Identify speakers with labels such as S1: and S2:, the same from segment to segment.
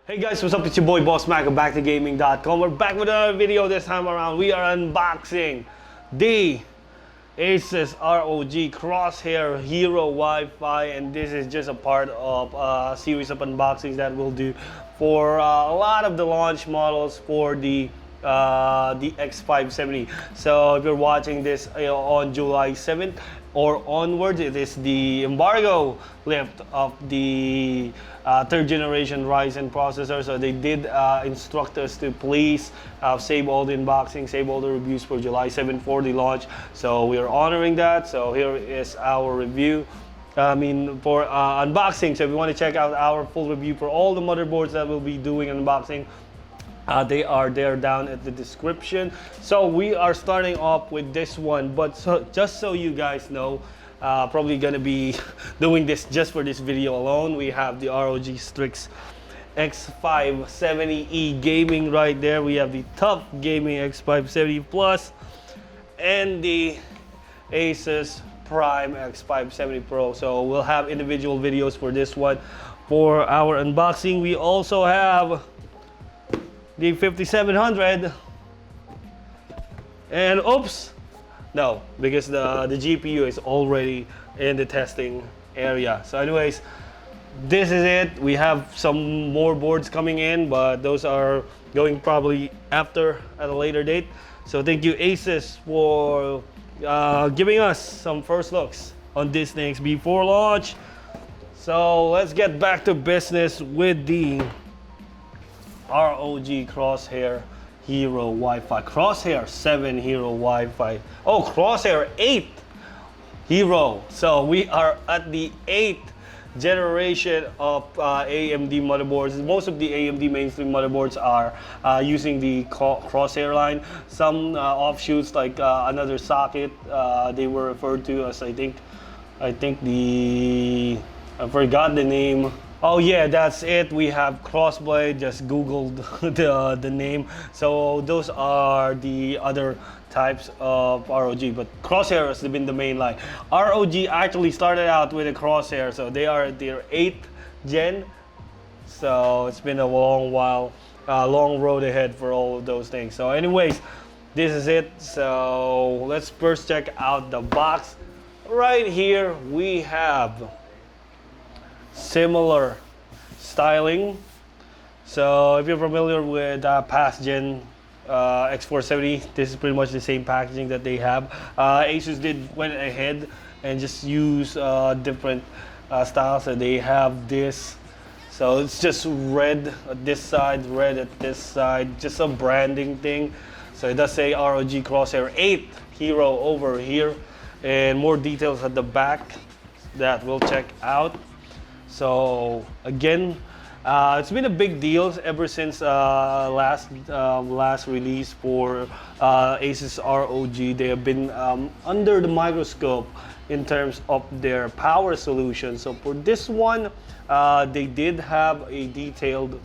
S1: Hey guys, what's up? It's your boy Boss Mac of BackToGaming.com. We're back with another video. This time around, we are unboxing the Asus ROG Crosshair Hero Wi-Fi, and this is just a part of a series of unboxings that we'll do for a lot of the launch models for the X570. So if you're watching this on July 7th or onwards, it is the embargo lift of the third generation Ryzen processor. So they did instruct us to please save all the unboxing, save all the reviews for July 7th for the launch. So we are honoring that. So here is our review. For unboxing. So if you want to check out our full review for all the motherboards that we'll be doing unboxing, they are there down at the description. So we are starting off with this one, but just so you guys know, probably gonna be doing this just for this video alone. We have the ROG Strix X570E gaming right there. We have the Tough Gaming X570 Plus and the Asus Prime X570 Pro. So we'll have individual videos for this one. For our unboxing, we also have the 5700, and oops, no, because the GPU is already in the testing area. So anyways, this is it. We have some more boards coming in, but those are going probably after at a later date. So thank you Asus for giving us some first looks on these things before launch. So let's get back to business with the ROG Crosshair Hero Wi-Fi. Crosshair 7 Hero Wi-Fi. Oh, Crosshair 8 Hero. So we are at the 8th generation of AMD motherboards. Most of the AMD mainstream motherboards are using the Crosshair line. Some offshoots like another socket, they were referred to as I forgot the name. Oh yeah, that's it. We have Crossblade. Just googled the name. So those are the other types of ROG, but Crosshair has been the main line. ROG actually started out with a Crosshair, so they are at their 8th gen. So it's been a long while, long road ahead for all of those things. So anyways, this is it. So let's first check out the box. Right here we have similar styling. So if you're familiar with past gen X470, this is pretty much the same packaging that they have. Asus went ahead and just use different styles. So they have this, so it's just red at this side, red at this side, just a branding thing. So it does say ROG Crosshair 8 Hero over here, and more details at the back that we'll check out. So again, it's been a big deal ever since last release for Asus ROG. They have been under the microscope in terms of their power solution. So for this one, they did have a detailed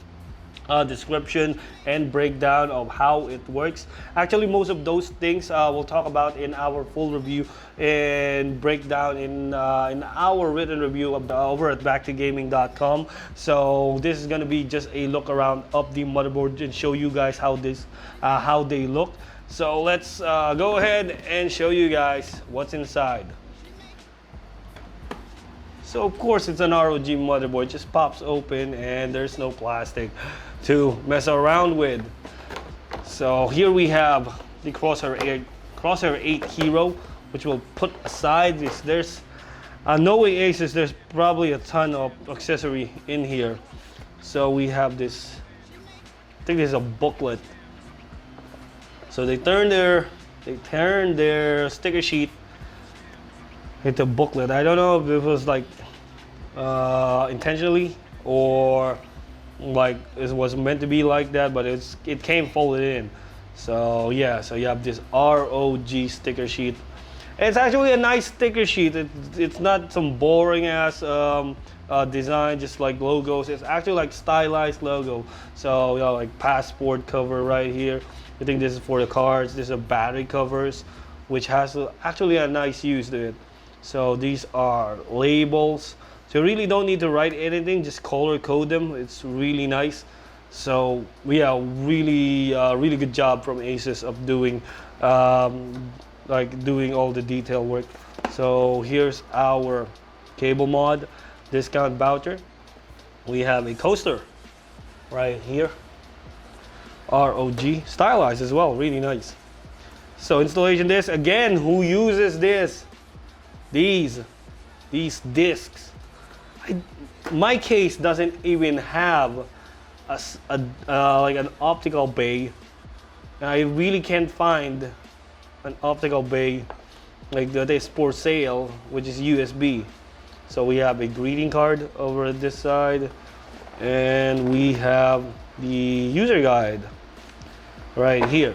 S1: description and breakdown of how it works. Actually, most of those things we'll talk about in our full review and breakdown in our written review over at BackToGaming.com. So this is going to be just a look around of the motherboard and show you guys how they look. So let's go ahead and show you guys what's inside. So of course it's an ROG motherboard. It just pops open and there's no plastic to mess around with. So here we have the Crosshair 8 Hero, which we'll put aside. There's knowing Asus, there's probably a ton of accessory in here. So we have this, I think this is a booklet. So they turn their sticker sheet into booklet. I don't know if it was like intentionally or like it was meant to be like that, but it came folded in. So yeah, so you have this ROG sticker sheet. It's actually a nice sticker sheet. It's not some boring ass design, just like logos. It's actually like stylized logo. So you know, like passport cover right here. I think this is for the cards. This is a battery covers, which has actually a nice use to it. So these are labels. So you really don't need to write anything, just color code them. It's really nice. So yeah, really good job from Asus of doing doing all the detail work. So here's our cable mod discount voucher. We have a coaster right here, ROG, stylized as well, really nice. So installation disc, again, who uses this? These discs. My case doesn't even have like an optical bay. And I really can't find an optical bay like that is for sale, which is USB. So we have a greeting card over this side, and we have the user guide right here.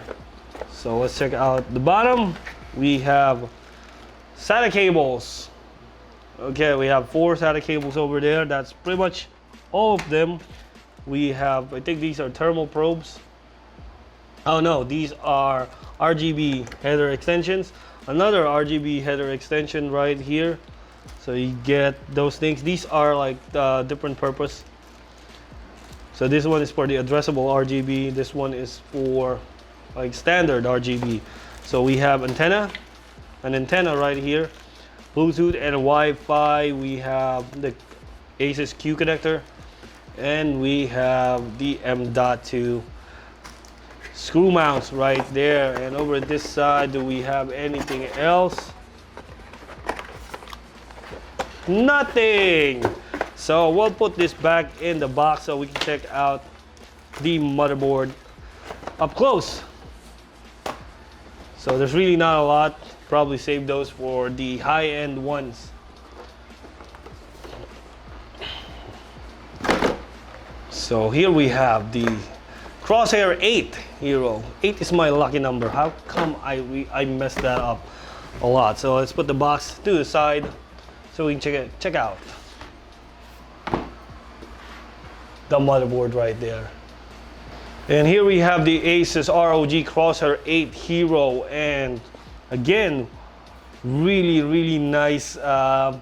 S1: So let's check out the bottom. We have SATA cables. Okay, we have 4 SATA cables over there. That's pretty much all of them. We have, I think these are thermal probes. Oh no, these are RGB header extensions. Another RGB header extension right here. So you get those things. These are like different purpose. So this one is for the addressable RGB. This one is for like standard RGB. So we have an antenna right here, Bluetooth and Wi-Fi. We have the Asus Q connector, and we have the M.2 screw mounts right there. And over this side, do we have anything else? Nothing. So we'll put this back in the box so we can check out the motherboard up close. So there's really not a lot. Probably save those for the high-end ones. So here we have the Crosshair 8 Hero. 8 is my lucky number. How come I messed that up a lot? So let's put the box to the side so we can check out the motherboard right there. And here we have the Asus ROG Crosshair 8 Hero, and again, really nice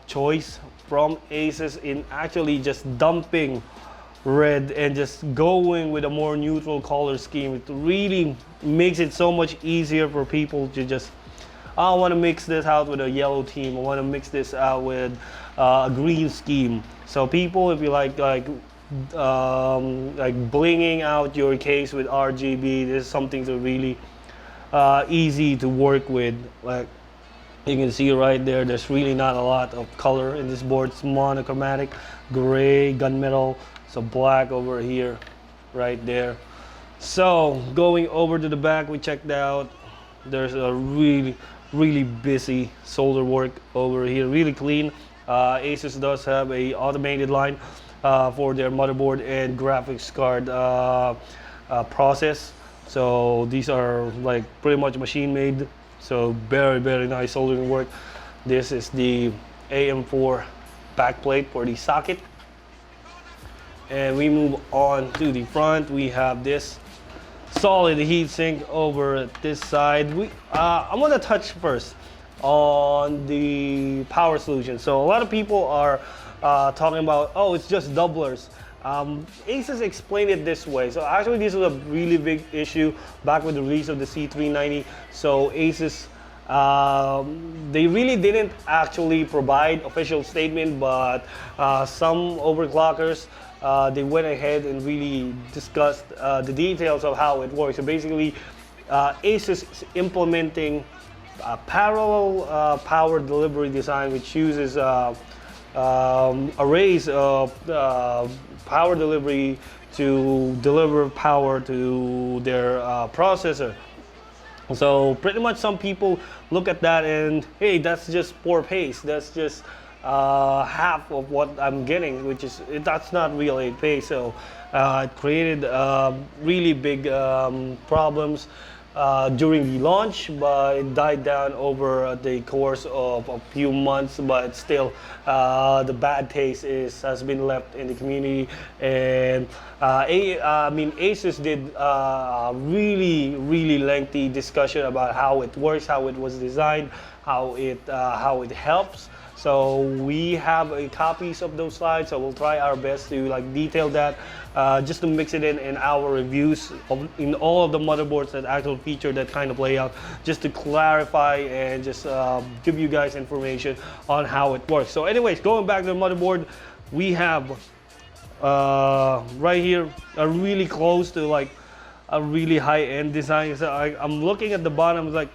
S1: choice from Asus in actually just dumping red and just going with a more neutral color scheme. It really makes it so much easier for people to just, I want to mix this out with a yellow theme, I want to mix this out with a green scheme. So people, if you like blinging out your case with RGB, this is something to really easy to work with. Like you can see right there, there's really not a lot of color in this board. It's monochromatic, gray, gunmetal, so black over here, right there. So going over to the back, we checked out, there's a really busy solder work over here, really clean. Asus does have a automated line for their motherboard and graphics card process. So these are like pretty much machine made. So very nice soldering work. This is the AM4 backplate for the socket. And we move on to the front. We have this solid heatsink over at this side. I want to touch first on the power solution. So a lot of people are talking about, oh, it's just doublers. Asus explained it this way. So actually this was a really big issue back with the release of the C390. So Asus, they really didn't actually provide official statement, but some overclockers, they went ahead and really discussed the details of how it works. So basically, Asus is implementing a parallel power delivery design, which uses arrays of power delivery to deliver power to their processor. So pretty much some people look at that and, hey, that's just poor pace. That's just half of what I'm getting, which is, that's not real 8K. So it created really big problems during the launch, but it died down over the course of a few months. But still, the bad taste has been left in the community. And I mean, Asus did a really lengthy discussion about how it works, how it was designed, how it helps. So we have a copies of those slides, so we'll try our best to like detail that, just to mix it in our reviews in all of the motherboards that actually feature that kind of layout, just to clarify and just give you guys information on how it works. So anyways, going back to the motherboard, we have right here really close to like a really high-end design. So I'm looking at the bottom, like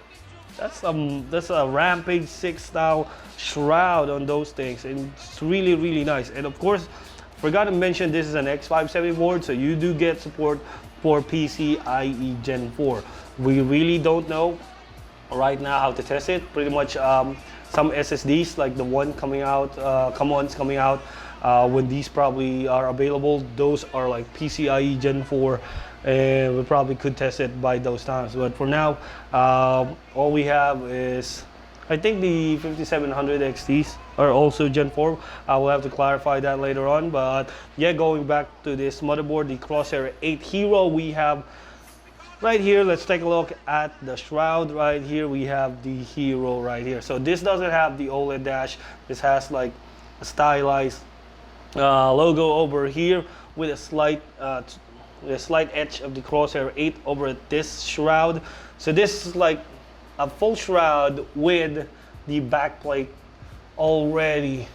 S1: that's a Rampage 6 style shroud on those things, and it's really nice. And of course, forgot to mention, this is an X570 board, so you do get support for PCIe Gen 4. We really don't know right now how to test it. Pretty much some SSDs like the one coming out, coming out when these probably are available, those are like PCIe Gen 4, and we probably could test it by those times. But for now, all we have is, I think the 5700 XTs are also Gen 4. I will have to clarify that later on. But yeah, going back to this motherboard, the Crosshair 8 Hero, we have right here. Let's take a look at the shroud right here. We have the Hero right here. So this doesn't have the OLED dash. This has like a stylized logo over here with a slight edge of the Crosshair 8 over this shroud. So this is like a full shroud with the backplate already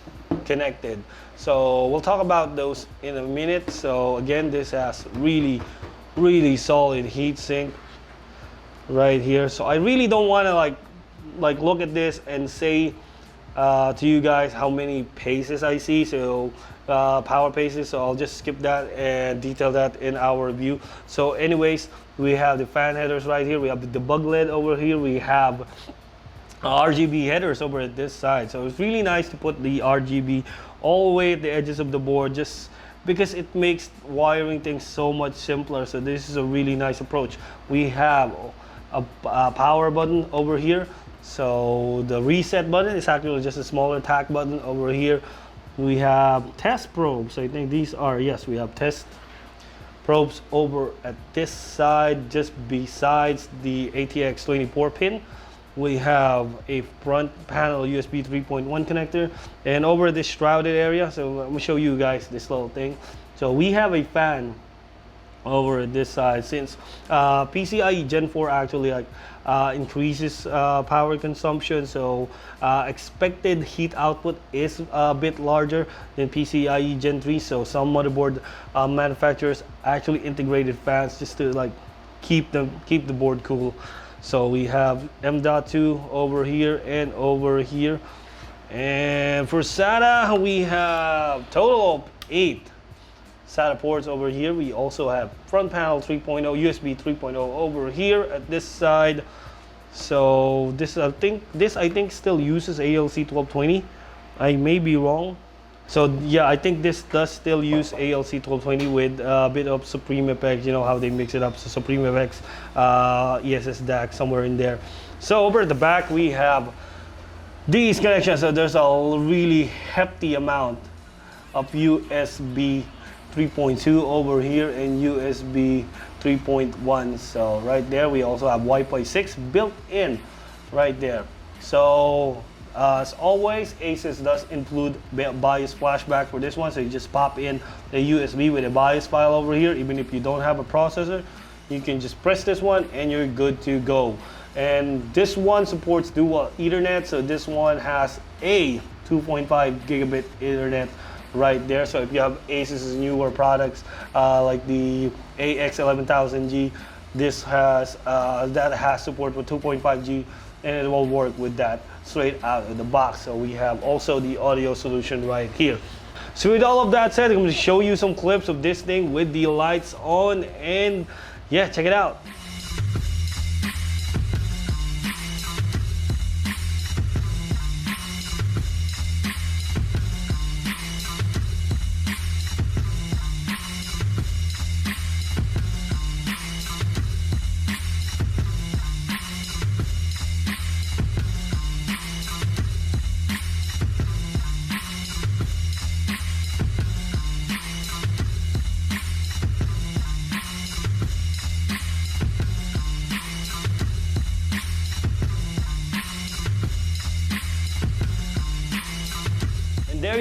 S1: connected. So we'll talk about those in a minute. So again, this has really solid heat sink right here. So I really don't want to like look at this and say to you guys how many paces I see, so power paces, so I'll just skip that and detail that in our review. So anyways, we have the fan headers right here, we have the debug lid over here, we have RGB headers over at this side. So it's really nice to put the RGB all the way at the edges of the board, just because it makes wiring things so much simpler. So this is a really nice approach. We have a power button over here. So the reset button is actually just a smaller tack button over here. We have test probes. I think these are, yes, we have test probes over at this side, just besides the ATX 24 pin. We have a front panel USB 3.1 connector, and over this shrouded area, so let me show you guys this little thing. So we have a fan over at this side, since PCIe Gen 4 actually like increases power consumption, so expected heat output is a bit larger than PCIe Gen 3. So some motherboard manufacturers actually integrated fans just to like keep the board cool. So we have M.2 over here and over here, and for SATA we have total of 8 SATA ports over here. We also have front panel 3.0, USB 3.0 over here at this side. So this I think still uses ALC 1220. I may be wrong. So yeah, I think this does still use ALC 1220 with a bit of Supreme FX. You know how they mix it up. So Supreme FX, ESS DAC somewhere in there. So over at the back we have these connections. So there's a really hefty amount of USB 3.2 over here and USB 3.1. So right there we also have Wi-Fi 6 built in right there. So as always, Asus does include BIOS flashback for this one, so you just pop in the USB with a BIOS file over here. Even if you don't have a processor, you can just press this one and you're good to go. And this one supports dual Ethernet, so this one has a 2.5 gigabit Ethernet right there. So if you have Asus's newer products like the AX11000G, this has that has support for 2.5G, and it will work with that straight out of the box. So we have also the audio solution right here. So with all of that said, I'm going to show you some clips of this thing with the lights on, and yeah, check it out.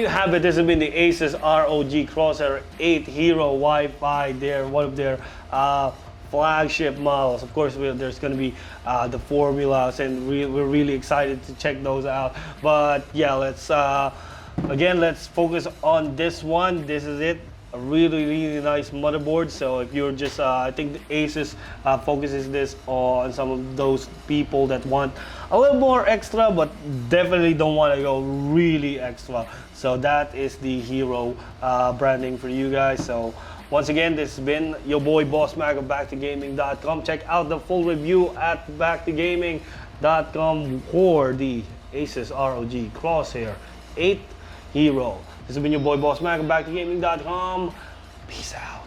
S1: you have it. This has been the Asus ROG Crosshair 8 Hero Wi-Fi. They're one of their flagship models. Of course, there's going to be the formulas, and we're really excited to check those out. But yeah, let's focus on this one. This is it. A really nice motherboard. So if you're just I think the Asus focuses this on some of those people that want a little more extra but definitely don't want to go really extra. So that is the Hero branding for you guys. So once again, this has been your boy Boss Mag of BackToGaming.com. Check out the full review at BackToGaming.com for the Asus ROG Crosshair 8 Hero. This has been your boy Boss Mag of BackToGaming.com. Peace out.